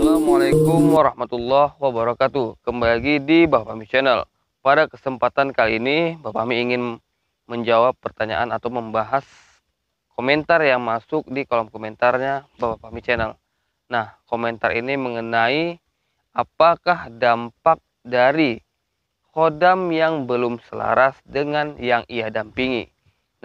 Assalamualaikum warahmatullahi wabarakatuh. Kembali lagi di Bapak Fahmi Channel. Pada kesempatan kali ini Bapak Fahmi ingin menjawab pertanyaan atau membahas komentar yang masuk di kolom komentarnya Bapak Fahmi Channel. Nah, komentar ini mengenai apakah dampak dari khodam yang belum selaras dengan yang ia dampingi.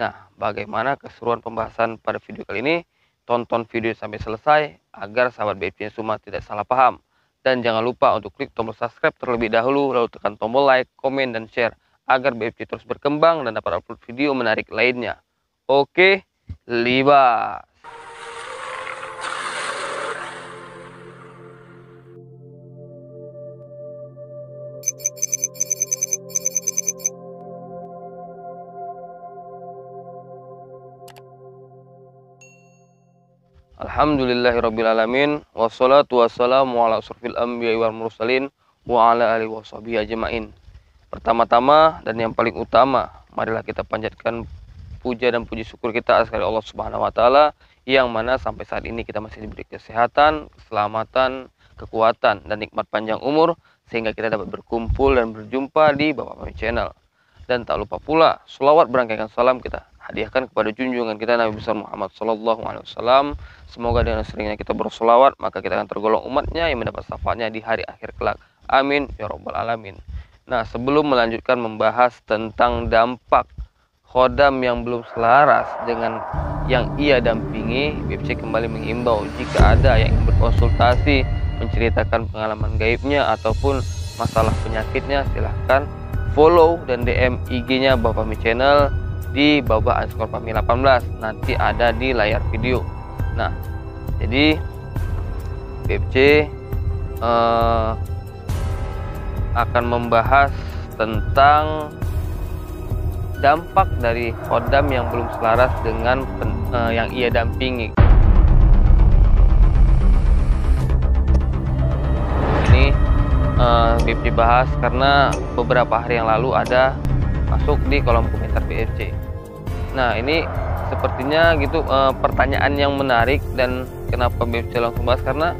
Nah, bagaimana keseruan pembahasan pada video kali ini? Tonton video sampai selesai agar sahabat BFC semua tidak salah paham. Dan jangan lupa untuk klik tombol subscribe terlebih dahulu, lalu tekan tombol like, komen, dan share agar BFC terus berkembang dan dapat upload video menarik lainnya. Oke, libas. Alhamdulillahirrabbilalamin. Wassalatu wassalamu ala asrofil anbiya wal mursalin wa ala alihi washabihi ajma'in. Pertama-tama dan yang paling utama, marilah kita panjatkan puja dan puji syukur kita atas Allah Subhanahu wa taala yang mana sampai saat ini kita masih diberi kesehatan, keselamatan, kekuatan dan nikmat panjang umur sehingga kita dapat berkumpul dan berjumpa di Bapak Fahmi Channel. Dan tak lupa pula selawat berangkaikan salam kita hadiahkan kepada junjungan kita Nabi besar Muhammad SAW. Semoga dengan seringnya kita bersolawat maka kita akan tergolong umatnya yang mendapat syafaatnya di hari akhir kelak. Amin ya rabbal alamin. Nah, sebelum melanjutkan membahas tentang dampak khodam yang belum selaras dengan yang ia dampingi, BFC kembali mengimbau jika ada yang ingin berkonsultasi, menceritakan pengalaman gaibnya ataupun masalah penyakitnya, silahkan follow dan DM IG-nya Bapak Fahmi Channel di Baba_Fahmi18, nanti ada di layar video. Nah, jadi BFC akan membahas tentang dampak dari khodam yang belum selaras dengan yang ia dampingi. Ini BFC bahas karena beberapa hari yang lalu ada masuk di kolom komentar BFC. Nah, ini sepertinya gitu pertanyaan yang menarik, dan kenapa BFC langsung bahas karena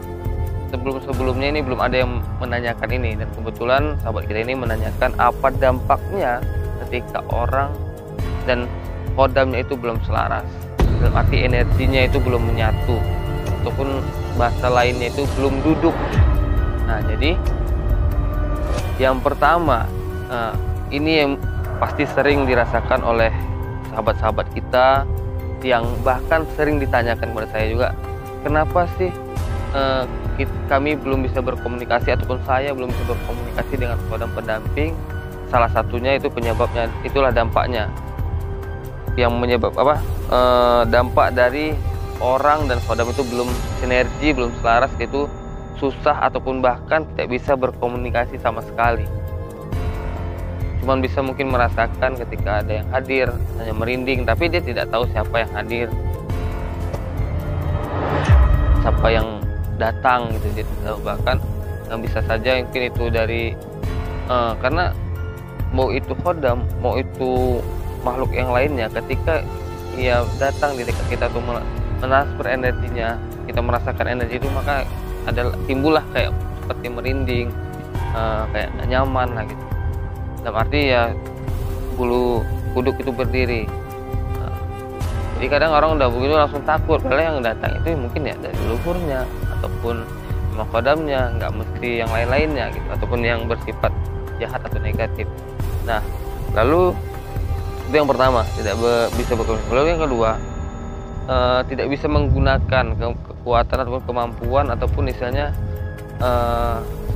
sebelumnya ini belum ada yang menanyakan ini, dan kebetulan sahabat kita ini menanyakan apa dampaknya ketika orang dan khodamnya itu belum selaras, dalam arti energinya itu belum menyatu ataupun bahasa lainnya itu belum duduk. Nah, jadi yang pertama ini yang pasti sering dirasakan oleh sahabat-sahabat kita yang bahkan sering ditanyakan kepada saya juga, kenapa sih kami belum bisa berkomunikasi ataupun saya belum bisa berkomunikasi dengan khodam pendamping. Salah satunya itu penyebabnya, itulah dampaknya yang menyebab dampak dari orang dan khodam itu belum sinergi, belum selaras, itu susah ataupun bahkan tidak bisa berkomunikasi sama sekali. Cuman bisa mungkin merasakan ketika ada yang hadir, hanya merinding, tapi dia tidak tahu siapa yang hadir, siapa yang datang gitu, dia tidak tahu. Bahkan yang bisa saja mungkin itu dari karena mau itu khodam, mau itu makhluk yang lainnya, ketika ia datang di dekat kita untuk mentransfer energinya, kita merasakan energi itu, maka ada timbullah kayak seperti merinding, kayak gak nyaman lah gitu. Dalam arti ya bulu kuduk itu berdiri. Jadi kadang orang udah begitu langsung takut, padahal yang datang itu mungkin ya dari leluhurnya ataupun memang khodamnya, nggak mesti yang lain-lainnya gitu, ataupun yang bersifat jahat atau negatif. Nah, lalu itu yang pertama, tidak bisa berkomunikasi. Lalu yang kedua, tidak bisa menggunakan kekuatan ataupun kemampuan ataupun misalnya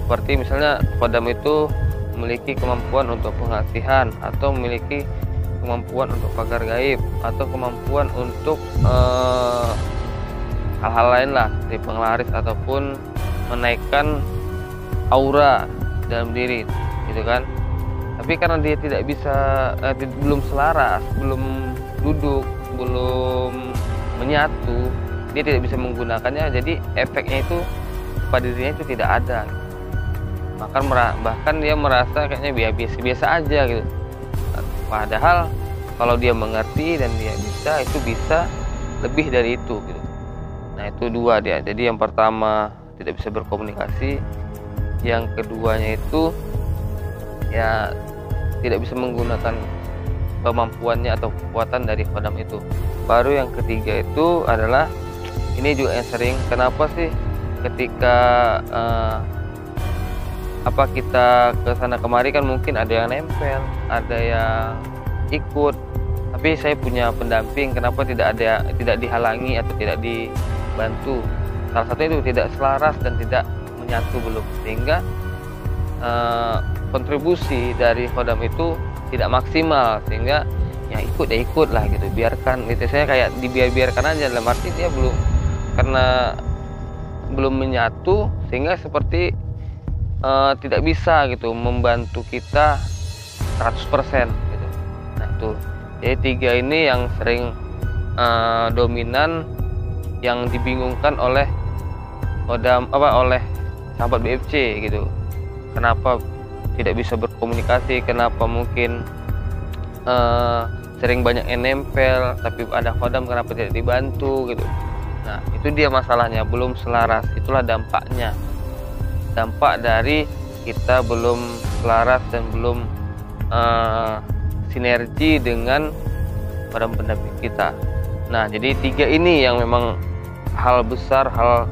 seperti misalnya khodam itu memiliki kemampuan untuk pengasihan atau memiliki kemampuan untuk pagar gaib atau kemampuan untuk hal-hal lain lah, seperti penglaris ataupun menaikkan aura dalam diri gitu kan. Tapi karena dia tidak bisa, belum selaras, belum duduk, belum menyatu, dia tidak bisa menggunakannya, jadi efeknya itu pada dirinya itu tidak ada. Bahkan dia merasa kayaknya biasa-biasa aja gitu. Padahal kalau dia mengerti dan dia bisa, itu bisa lebih dari itu gitu. Nah itu dua dia. Jadi yang pertama tidak bisa berkomunikasi, yang keduanya itu ya tidak bisa menggunakan kemampuannya atau kekuatan dari Kodam itu. Baru yang ketiga itu adalah, ini juga yang sering, kenapa sih ketika kita ke sana kemari kan mungkin ada yang nempel, ada yang ikut, tapi saya punya pendamping, kenapa tidak dihalangi atau tidak dibantu? Salah satu itu tidak selaras dan tidak menyatu belum, sehingga kontribusi dari Kodam itu tidak maksimal, sehingga ya ikut lah gitu, biarkan itu, saya kayak dibiarkan aja, dalam arti dia belum, karena belum menyatu sehingga seperti tidak bisa gitu membantu kita 100% gitu. Nah itu jadi tiga ini yang sering dominan, yang dibingungkan oleh oleh sahabat BFC gitu. Kenapa tidak bisa berkomunikasi, kenapa mungkin sering banyak yang nempel, tapi ada Kodam kenapa tidak dibantu gitu. Nah itu dia masalahnya, belum selaras. Itulah dampaknya, dampak dari kita belum selaras dan belum sinergi dengan Kodam pendamping kita. Nah jadi tiga ini yang memang hal besar, hal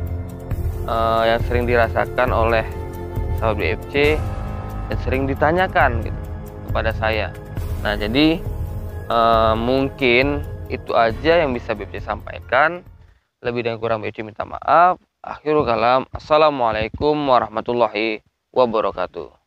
yang sering dirasakan oleh sahabat BFC dan sering ditanyakan gitu kepada saya. Nah jadi mungkin itu aja yang bisa BFC sampaikan. Lebih dan kurang BFC minta maaf. Akhirul kalam, assalamualaikum warahmatullahi wabarakatuh.